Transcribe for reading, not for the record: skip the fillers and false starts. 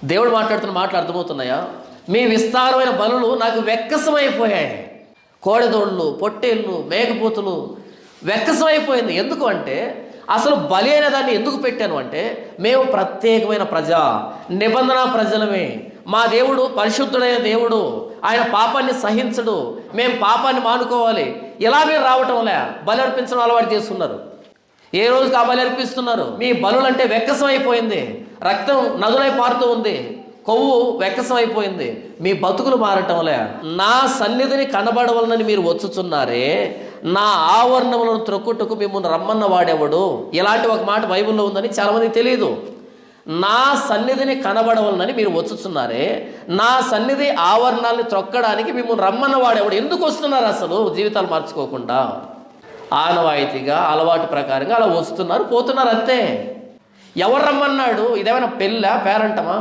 దేవుడు మాట్లాడుతున్న మాటలు అర్థమవుతున్నాయా? మీ విస్తారమైన బలులు నాకు వెక్కసమైపోయాయి. కోడెదోళ్ళు, పొట్టేళ్ళు, మేకపోతులు వెక్కసమైపోయింది. ఎందుకు అంటే అసలు బలి అనే దాన్ని ఎందుకు పెట్టాను అంటే, మేము ప్రత్యేకమైన ప్రజ, నిబంధన ప్రజలమే. మా దేవుడు పరిశుద్ధుడైన దేవుడు, ఆయన పాపాన్ని సహించడు, మేము పాపాన్ని మానుకోవాలి. ఇలా మీరు రావటంలే బలి అర్పించడం అలవాటు చేస్తున్నారు. ఏ రోజుకి ఆ బలి అర్పిస్తున్నారు? మీ బలులంటే వెక్కసం అయిపోయింది, రక్తం నదులై పారుతూ ఉంది, కొవ్వు వెక్కసం అయిపోయింది. మీ బతుకులు మారటంలే. నా సన్నిధిని కనబడవలనని మీరు వచ్చుచున్నారే, నా ఆవరణములను త్రొక్కుటకు మిమ్మల్ని రమ్మన్న వాడేవాడు. ఇలాంటి ఒక మాట బైబిల్లో ఉందని చాలామందికి తెలియదు. నా సన్నిధిని కనబడవలనని మీరు వచ్చుచున్నారే, నా సన్నిధి ఆవరణాలని త్రొక్కడానికి మిమ్మల్ని రమ్మన్న వాడేవాడు. ఎందుకు వస్తున్నారు అసలు జీవితాలు మార్చుకోకుండా? ఆనవాయితీగా అలవాటు ప్రకారంగా అలా వస్తున్నారు, పోతున్నారు, అంతే. ఎవరు రమ్మన్నాడు? ఇదేమైనా పెళ్ళా, పేరంటమా?